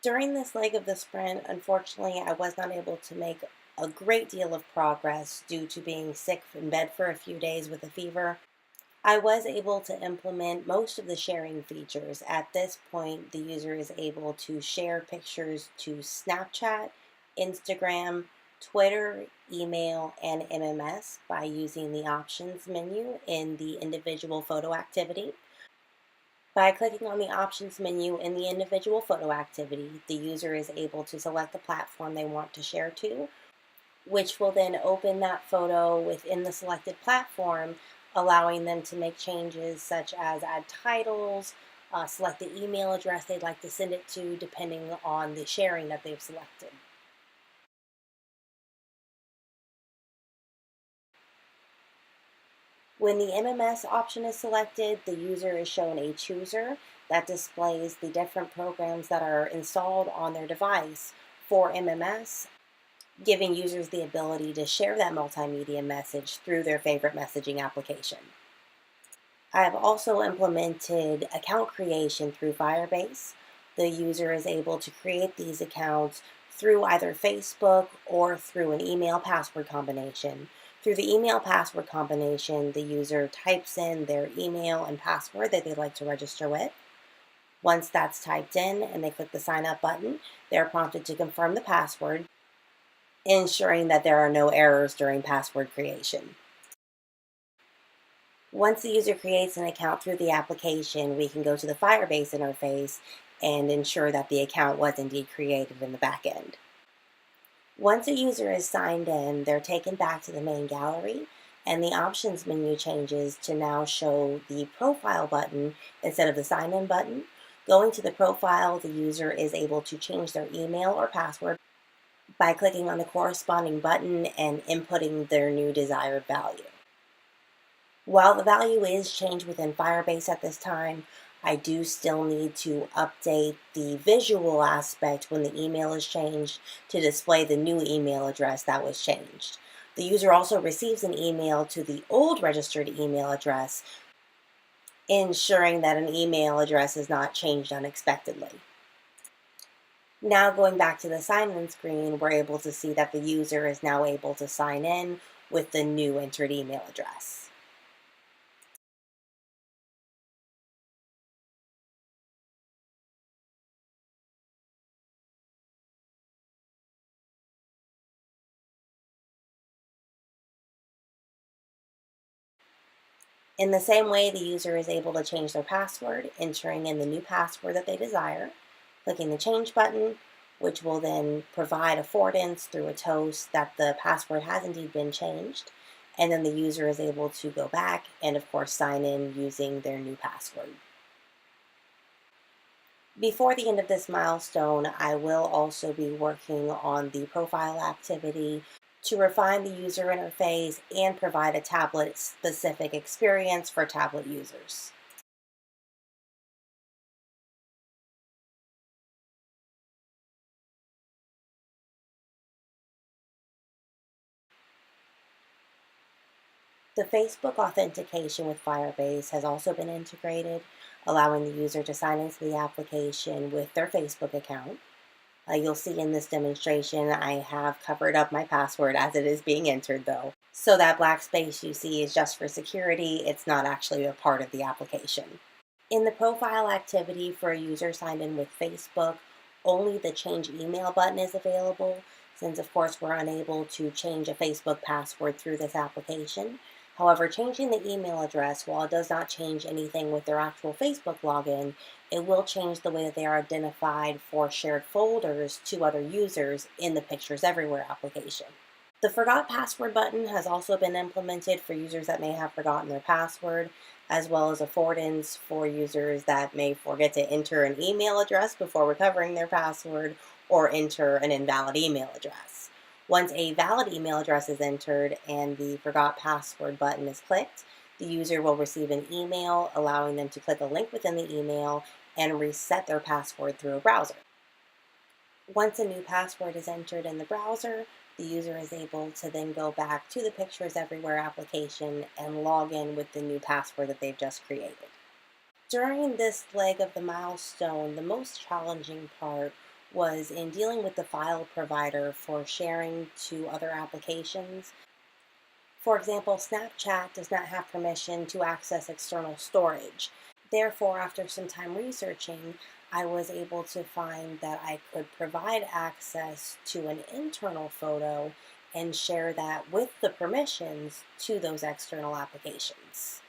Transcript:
During this leg of the sprint, unfortunately, I was not able to make a great deal of progress due to being sick in bed for a few days with a fever. I was able to implement most of the sharing features. At this point, the user is able to share pictures to Snapchat, Instagram, Twitter, email, and MMS by using the options menu in the individual photo activity. By clicking on the options menu in the individual photo activity, the user is able to select the platform they want to share to, which will then open that photo within the selected platform, allowing them to make changes such as add titles, select the email address they'd like to send it to, depending on the sharing that they've selected. When the MMS option is selected, the user is shown a chooser that displays the different programs that are installed on their device for MMS, giving users the ability to share that multimedia message through their favorite messaging application. I have also implemented account creation through Firebase. The user is able to create these accounts through either Facebook or through an email password combination. Through the email password combination, the user types in their email and password that they'd like to register with. Once that's typed in and they click the sign up button, they're prompted to confirm the password, ensuring that there are no errors during password creation. Once the user creates an account through the application, we can go to the Firebase interface and ensure that the account was indeed created in the back end. Once a user is signed in, they're taken back to the main gallery, and the options menu changes to now show the profile button instead of the sign in button. Going to the profile, the user is able to change their email or password by clicking on the corresponding button and inputting their new desired value. While the value is changed within Firebase at this time, I do still need to update the visual aspect when the email is changed to display the new email address that was changed. The user also receives an email to the old registered email address, ensuring that an email address is not changed unexpectedly. Now going back to the sign-in screen, we're able to see that the user is now able to sign in with the new entered email address. In the same way, the user is able to change their password, entering in the new password that they desire, clicking the change button, which will then provide affordance through a toast that the password has indeed been changed. And then the user is able to go back and, of course, sign in using their new password. Before the end of this milestone, I will also be working on the profile activity to refine the user interface and provide a tablet-specific experience for tablet users. The Facebook authentication with Firebase has also been integrated, allowing the user to sign into the application with their Facebook account. You'll see in this demonstration, I have covered up my password as it is being entered though. So that black space you see is just for security. It's not actually a part of the application. In the profile activity for a user signed in with Facebook, only the change email button is available, since of course we're unable to change a Facebook password through this application. However, changing the email address, while it does not change anything with their actual Facebook login, it will change the way that they are identified for shared folders to other users in the Pictures Everywhere application. The Forgot Password button has also been implemented for users that may have forgotten their password, as well as affordance for users that may forget to enter an email address before recovering their password or enter an invalid email address. Once a valid email address is entered and the Forgot Password button is clicked, the user will receive an email allowing them to click a link within the email and reset their password through a browser. Once a new password is entered in the browser, the user is able to then go back to the Pictures Everywhere application and log in with the new password that they've just created. During this leg of the milestone, the most challenging part was in dealing with the file provider for sharing to other applications. For example, Snapchat does not have permission to access external storage. Therefore, after some time researching, I was able to find that I could provide access to an internal photo and share that with the permissions to those external applications.